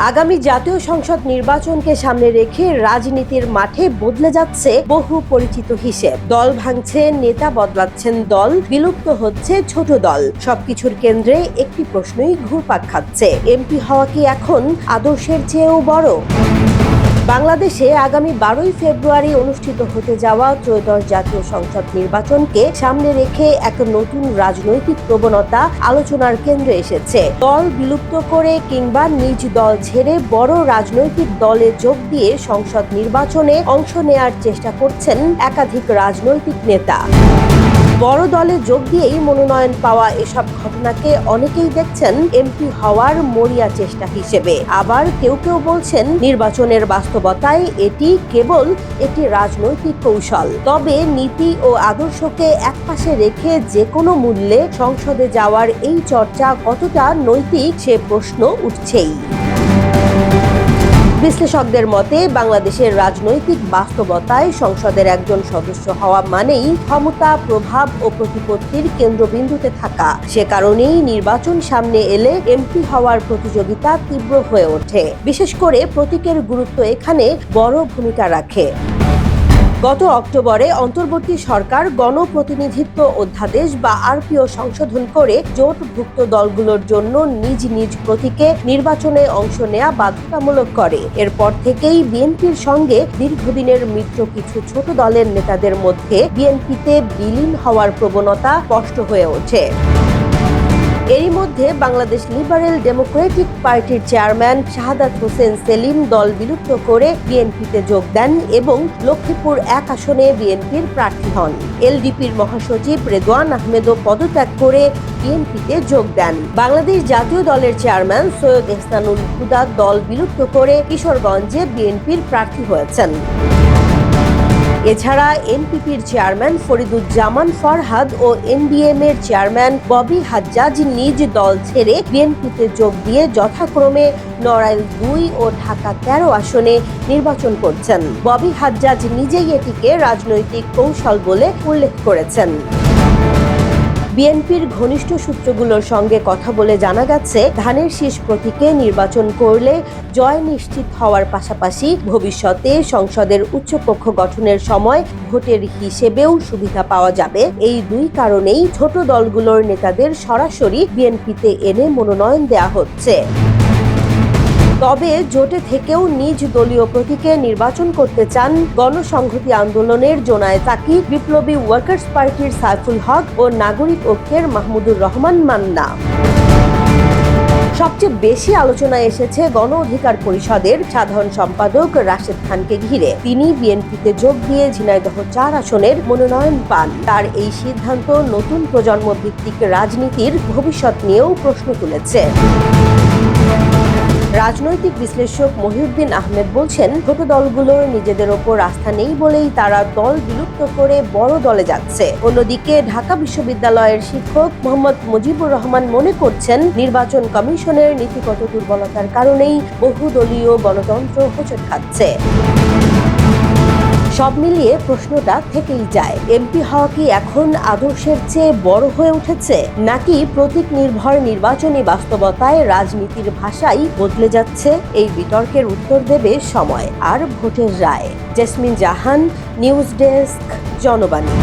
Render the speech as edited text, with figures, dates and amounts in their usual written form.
আগামী জাতীয় সংসদ নির্বাচনকে সামনে রেখে রাজনীতির মাঠে বদলে যাচ্ছে বহু পরিচিত হিসেব। দল ভাঙছে, নেতা বদলাচ্ছেন দল, বিলুপ্ত হচ্ছে ছোট দল। সবকিছুর কেন্দ্রে একটি প্রশ্নই ঘুরপাক খাচ্ছে, এমপি হওয়া কি এখন আদর্শের চেয়েও বড়? বাংলাদেশে আগামী 12ই ফেব্রুয়ারি অনুষ্ঠিত হতে যাওয়া ত্রয়োদশ জাতীয় সংসদ নির্বাচনকে সামনে রেখে এক নতুন রাজনৈতিক প্রবণতা আলোচনার কেন্দ্রে এসেছে। দল বিলুপ্ত করে কিংবা নিজ দল ছেড়ে বড় রাজনৈতিক দলে যোগ দিয়ে সংসদ নির্বাচনে অংশ নেয়ার চেষ্টা করছেন একাধিক রাজনৈতিক নেতা। বড় দলে যোগ দিয়েই মনোনয়ন পাওয়া এসব ঘটনাকে অনেকেই দেখছেন এমপি হওয়ার মরিয়া চেষ্টা হিসেবে। আবার কেউ কেউ বলছেন নির্বাচনের বাস্তবতায় এটি কেবল একটি রাজনৈতিক কৌশল। তবে নীতি ও আদর্শকে একপাশে রেখে যে কোনো মূল্যে সংসদে যাওয়ার এই চর্চা কতটা নৈতিক সে প্রশ্ন উঠছেই। বিশ্লেষকদের মতে বাংলাদেশের রাজনৈতিক বাস্তবতায় সংসদের একজন সদস্য হওয়া মানেই ক্ষমতা, প্রভাব ও প্রতিপত্তির কেন্দ্রবিন্দুতে থাকা। সে কারণেই নির্বাচন সামনে এলে এমপি হওয়ার প্রতিযোগিতা তীব্র হয়ে ওঠে। বিশেষ করে প্রতীকের গুরুত্ব এখানে বড় ভূমিকা রাখে। গত অক্টোবরে অন্তর্বর্তী সরকার গণপ্রতিনিধিত্ব অধ্যাদেশ বা আরপিও সংশোধন করে জোটভুক্ত দলগুলোর জন্য নিজ নিজ প্রতীকে নির্বাচনে অংশ নেওয়া বাধ্যতামূলক করে। এরপর থেকেই বিএনপির সঙ্গে দীর্ঘদিনের মিত্র কিছু ছোট দলের নেতাদের মধ্যে বিএনপিতে বিলীন হওয়ার প্রবণতা স্পষ্ট হয়ে ওঠে। এরই মধ্যে বাংলাদেশ লিবারেল ডেমোক্রেটিক পার্টির চেয়ারম্যান শাহাদাত হোসেন সেলিম দল বিলুপ্ত করে বিএনপিতে যোগ দেন এবং লক্ষ্মীপুর 1 আসনে বিএনপির প্রার্থী হন। এলডিপির মহাসচিব রেদওয়ান আহমেদও পদত্যাগ করে বিএনপিতে যোগ দেন। বাংলাদেশ জাতীয় দলের চেয়ারম্যান সৈয়দ এহসানুল হুদা দল বিলুপ্ত করে কিশোরগঞ্জে বিএনপির প্রার্থী হয়েছেন। এছাড়া এনপিপির চেয়ারম্যান ফরিদুজ্জামান ফরহাদ ও এনডিএম এর চেয়ারম্যান ববি হাজ্জাজ নিজ দল ছেড়ে বিএনপিতে যোগ দিয়ে যথাক্রমে নড়াইল 2 ও ঢাকা 13 আসনে নির্বাচন করছেন। ববি হাজ্জাজ নিজেই এটিকে রাজনৈতিক কৌশল বলে উল্লেখ করেছেন। বিএনপির ঘনিষ্ঠ সূত্রগুলোর সঙ্গে কথা বলে জানা গেছে, ধানের শীষ প্রতীকে নির্বাচন করলে জয় নিশ্চিত হওয়ার পাশাপাশি ভবিষ্যতে সংসদের উচ্চকক্ষ গঠনের সময় ভোটের হিসেবেও সুবিধা পাওয়া যাবে। এই দুই কারণেই ছোট দলগুলোর নেতাদের সরাসরি বিএনপিতে এনে মনোনয়ন দেয়া হচ্ছে। তবে জোটে থেকেও নিজ দলীয় প্রতীকে নির্বাচন করতে চান গণসংহতি আন্দোলনের জোনায়েদ সাকি, বিপ্লবী ওয়ার্কার্স পার্টির সাইফুল হক ও নাগরিক ঐক্যের মাহমুদুর রহমান মান্না। সবচেয়ে বেশি আলোচনা এসেছে গণ অধিকার পরিষদের সাধারণ সম্পাদক রাশেদ খানকে ঘিরে। তিনি বিএনপিতে যোগ দিয়ে ঝিনাইদহ 4 আসনের মনোনয়ন পান। তার এই সিদ্ধান্ত নতুন প্রজন্ম ভিত্তিক রাজনীতির ভবিষ্যৎ নিয়েও প্রশ্ন তুলেছে। রাজনৈতিক বিশ্লেষক মহিউদ্দিন আহমেদ বলছেন, ছোট দলগুলোর নিজেদের ওপর আস্থা নেই বলেই তারা দল বিলুপ্ত করে বড় দলে যাচ্ছে। অন্যদিকে ঢাকা বিশ্ববিদ্যালয়ের শিক্ষক মোহাম্মদ মুজিবুর রহমান মনে করছেন, নির্বাচন কমিশনের নীতিগত দুর্বলতার কারণেই বহুদলীয় গণতন্ত্র হোঁচট খাচ্ছে। সব মিলিয়ে প্রশ্নটা থেকেই যায়, এমপি হওয়া কি এখন আদর্শের চেয়ে বড় হয়ে উঠেছে, নাকি প্রতীক নির্ভর নির্বাচনী বাস্তবতায় রাজনীতির ভাষাই বদলে যাচ্ছে? এই বিতর্কের উত্তর দেবে সময় আর ভোটের রায়। জেসমিন জাহান, নিউজ ডেস্ক, জনবাণী।